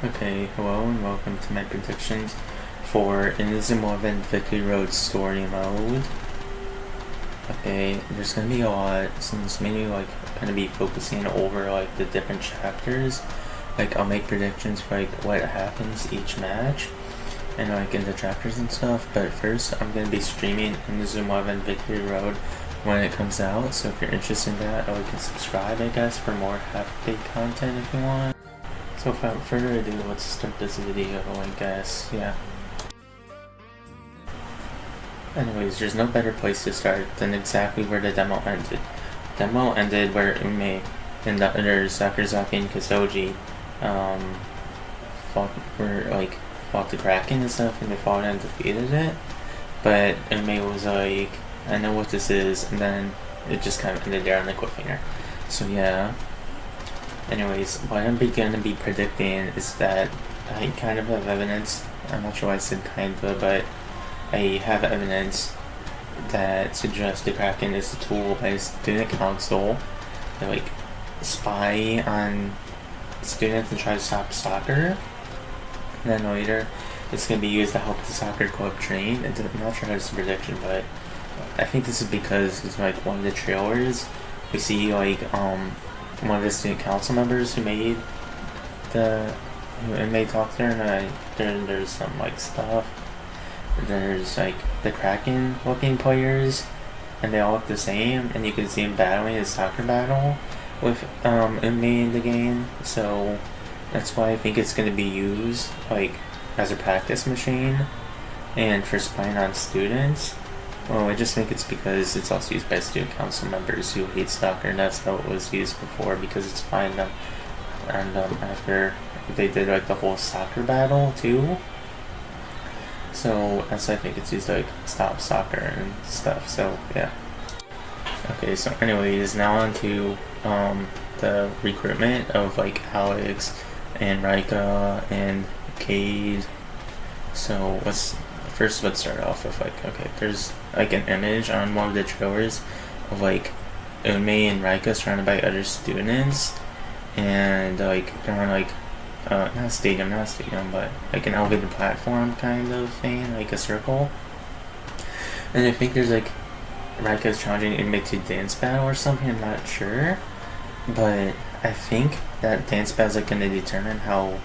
Okay, hello and welcome to my predictions for Inazuma Victory Road story mode. Okay, there's gonna be a lot since mainly gonna be focusing over the different chapters. I'll make predictions for what happens each match and in the chapters and stuff. But first, I'm gonna be streaming Inazuma Victory Road when it comes out. So if you're interested in that, you can subscribe, I guess, for more half-baked content if you want. So without further ado, let's start this video, I guess, yeah. Anyways, there's no better place to start than exactly where the demo ended. The demo ended where Ume and the other Sakurazaki and Kisoji fought the Kraken and stuff, and they fought and defeated it. But Ume was like, I know what this is, and then it just kind of ended there on the cliffhanger. So yeah. Anyways, what I'm gonna be predicting is that I kind of have evidence. I'm not sure why I said kinda, but I have evidence that suggests the Kraken is a tool by a student council to spy on students and try to stop soccer. And then later, it's gonna be used to help the soccer club train. And I'm not sure how this is a prediction, but I think this is because it's one of the trailers. We see one of the student council members who made talk to her, and there's some stuff. There's the Kraken looking players, and they all look the same, and you can see them battling a soccer battle with Ume in the game. So that's why I think it's going to be used as a practice machine and for spying on students. Well, I just think it's because it's also used by student council members who hate soccer, and that's how it was used before, because it's spying them. And after they did the whole soccer battle too. So that's why I think it's used to stop soccer and stuff. So yeah. Okay, so anyways, now on to the recruitment of Alex and Rika and Cade. So let's start off with okay, there's an image on one of the trailers of Ume and Rika surrounded by other students, and they're on not a stadium, but an elevated platform kind of thing, a circle. And I think there's Rika's challenging Ume to dance battle or something, I'm not sure. But I think that dance battle is gonna determine how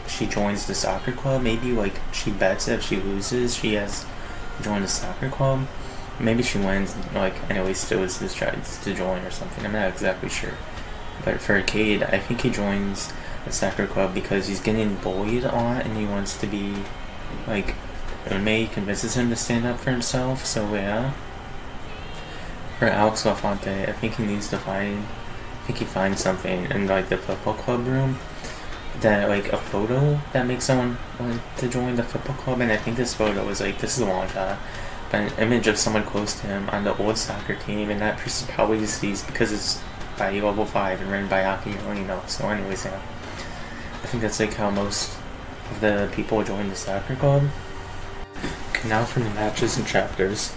she joins the soccer club. Maybe she bets that if she loses she has to join the soccer club. Maybe she wins, anyway, still is tries to join or something, I'm not exactly sure. But for Cade, I think he joins the soccer club because he's getting bullied a lot and he wants to be Ume convinces him to stand up for himself. So yeah. For Alex Lafante, I think he finds something in the football club room, that a photo that makes someone want to join the football club. And I think this photo is this is a long shot, but an image of someone close to him on the old soccer team, and that person probably deceased because it's by level 5 and written by Aki Orino. So anyways, yeah, I think that's how most of the people join the soccer club. Okay, now from the matches and chapters.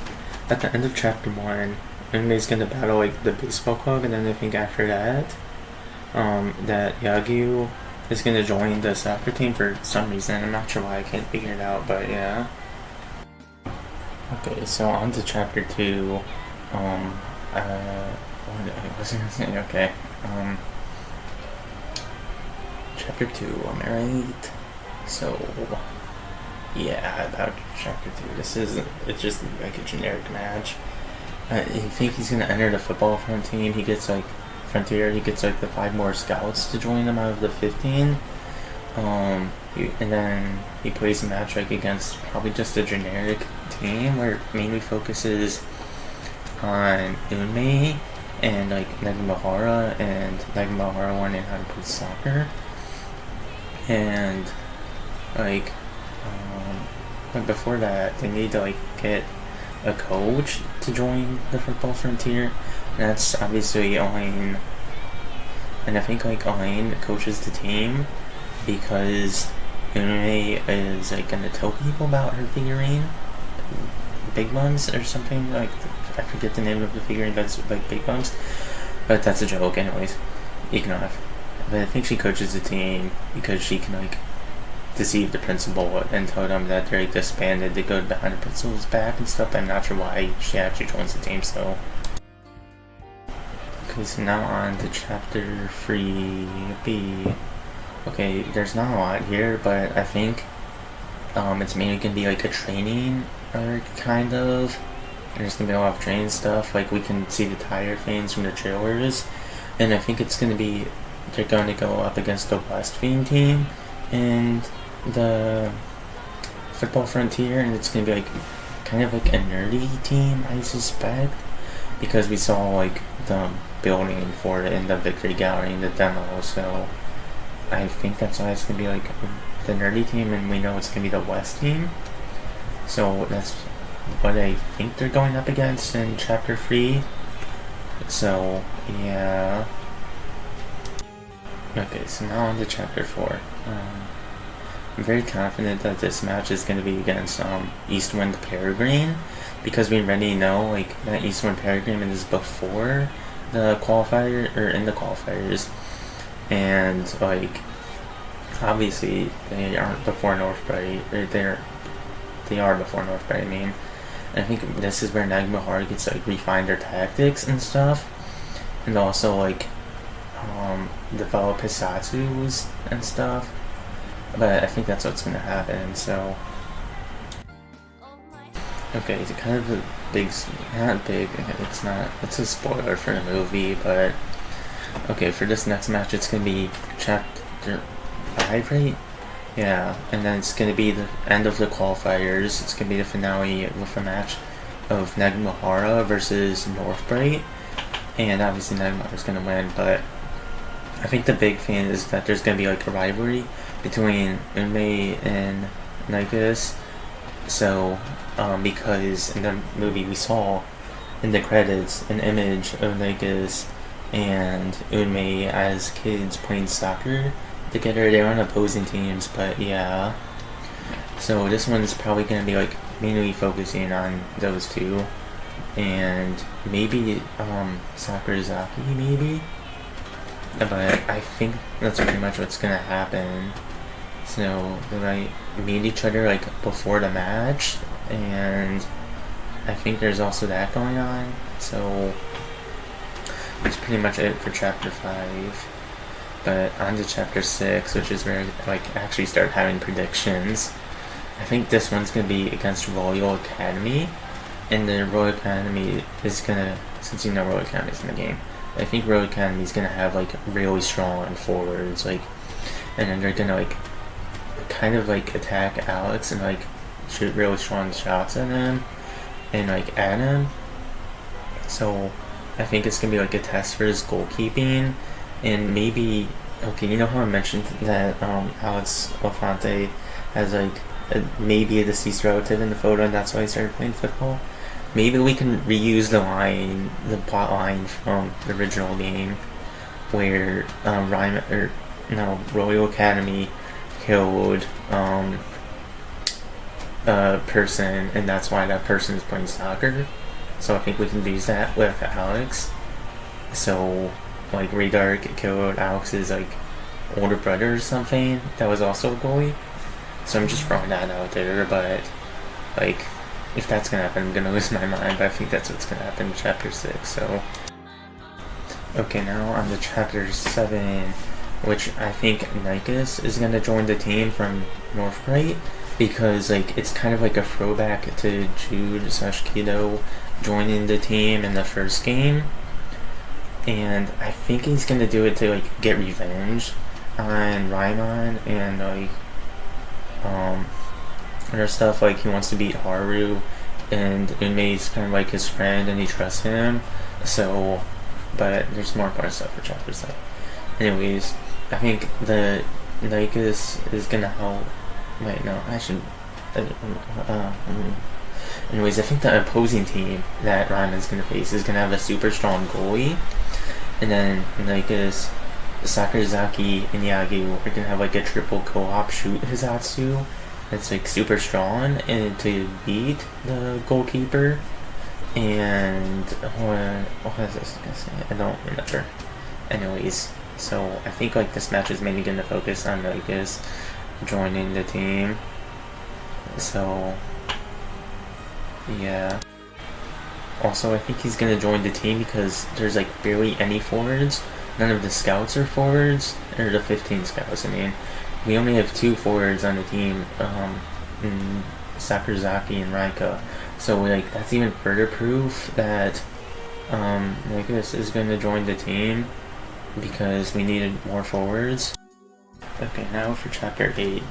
At the end of chapter 1, Ume's gonna battle the baseball club, and then I think after that that Yagyu is going to join the soccer team for some reason. I'm not sure why, I can't figure it out, but yeah. Okay, so on to chapter 2. What was I going to say? Okay. Chapter 2, am I right? So, yeah, about chapter 2. It's just a generic match. I think he's going to enter the football front team. He gets Frontier, he gets the 5 more scouts to join him out of the 15. And then he plays a match against probably just a generic team where it mainly focuses on Ume and Nagamahara, and Nagamahara learning how to play soccer. And before that, they need to get a coach to join the football Frontier. And that's obviously Elaine, and I think Elaine coaches the team because Ume is gonna tell people about her figurine, Big Buns or something, I forget the name of the figurine, but it's Big Buns, but that's a joke anyways, ignore it. but I think she coaches the team because she can like deceive the principal and tell them that they're like disbanded to go behind the principal's back and stuff. I'm not sure why she actually joins the team. So okay, so now on to chapter 3B. Okay, there's not a lot here, but I think it's mainly gonna be like a training arc kind of. There's gonna be a lot of training stuff. Like we can see the tire fans from the trailers, and I think it's gonna be they're going to go up against the West Fiend team and the Football Frontier, and it's gonna be like kind of like a nerdy team, I suspect, because we saw like the building for it in the Victory Gallery in the demo. So I think that's why it's gonna be like the nerdy team, and we know it's gonna be the West team. So that's what I think they're going up against in chapter 3. So yeah. Okay, so now on to chapter 4. I'm very confident that this match is going to be against Eastwind Peregrine, because we already know like that Eastwind Peregrine is before the qualifier or in the qualifiers, and like obviously they aren't before Northbright, or they are before Northbright. I mean, and I think this is where Nagmahara gets to like refine their tactics and stuff, and also like develop his Satsus and stuff. But I think that's what's gonna happen. So okay, it's kind of a big, not big. It's not. It's a spoiler for the movie, but okay. For this next match, it's gonna be chapter 5, right? Yeah, and then it's gonna be the end of the qualifiers. It's gonna be the finale with a match of Nagmahara versus Northbright, and obviously Nagmahara's gonna win. But I think the big thing is that there's gonna be like a rivalry between Unmei and Nykus. So, because in the movie we saw in the credits an image of Nykus and Unmei as kids playing soccer together. They're on opposing teams, but yeah. So this one's probably gonna be like mainly focusing on those two, and maybe Sakurazaki maybe. But I think that's pretty much what's gonna happen. So they might meet each other like before the match, and I think there's also that going on. So that's pretty much it for chapter 5. But on to chapter 6, which is where I like actually start having predictions. I think this one's gonna be against Royal Academy, and the Royal Academy is gonna, since you know Royal Academy's in the game, I think Royal Academy's gonna have like really strong forwards, like, and then they're gonna like kind of like attack Alex and like shoot really strong shots at him and like at him. So I think it's gonna be like a test for his goalkeeping, and maybe, okay, you know how I mentioned that Alex Lafante has like maybe a deceased relative in the photo, and that's why he started playing football. Maybe we can reuse the plot line from the original game, where Royal Academy killed a person, and that's why that person is playing soccer. So I think we can use that with Alex. So like Redark killed Alex's like older brother or something that was also a goalie. So I'm just throwing that out there, but like, if that's gonna happen, I'm gonna lose my mind, but I think that's what's gonna happen in chapter 6. So okay, now on to chapter 7, which I think Nykus is gonna join the team from Northbright, because like it's kind of like a throwback to Jude / Kido joining the team in the first game, and I think he's gonna do it to like get revenge on Raimon and like other stuff. Like he wants to beat Haru, and Unmei's kind of like his friend and he trusts him. So, but there's more part stuff for chapter 7. Anyways, I think the Nykus is gonna help. Wait, no, I should. Anyways, I think the opposing team that Raimon's gonna face is gonna have a super strong goalie, and then Nykus, Sakurazaki, and Yagi are gonna have like a triple co-op shoot Hizatsu that's like super strong and to beat the goalkeeper. And what is this gonna say? I don't remember. Anyways, So I think like this match is mainly gonna focus on Vegas joining the team. So yeah. Also, I think he's gonna join the team because there's like barely any forwards. None of the scouts are forwards, or the 15 scouts. I mean, we only have 2 forwards on the team, Sakurazaki and Raika. So like that's even further proof that Vegas is gonna join the team because we needed more forwards. Okay, now for chapter 8.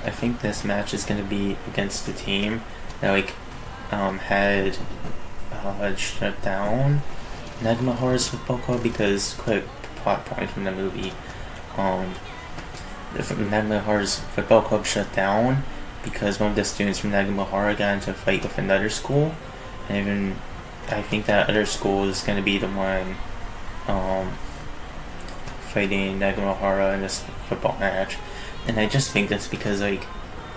I think this match is gonna be against the team that like had shut down Nagamahora's football club because quick plot point from the movie. Nagamahora's football club shut down because one of the students from Nagamahara got into a fight with another school, and even I think that other school is going to be the one fighting Nagamahara in this football match. And I just think that's because like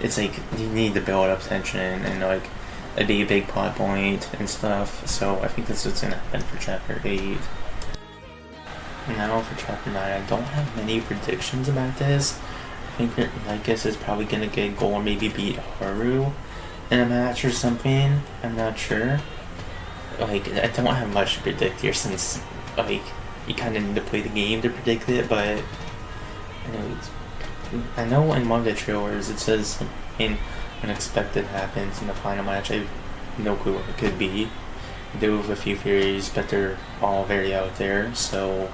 it's like you need to build up tension and like it'd be a big plot point and stuff. So I think that's what's gonna happen for chapter 8. Now for chapter 9, I don't have many predictions about this. I think Lycus is probably gonna get a goal or maybe beat Haru in a match or something. I'm not sure. Like I don't have much to predict here since like you kind of need to play the game to predict it. But anyways, I know in one of the trailers it says something unexpected happens in the final match. I have no clue what it could be. I do have a few theories, but they're all very out there. So,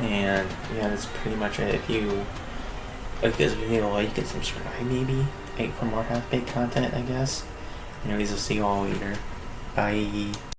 and yeah, that's pretty much it. If you like this video, like and subscribe maybe for more half-baked content, I guess. Anyways, I'll see you all later. Bye.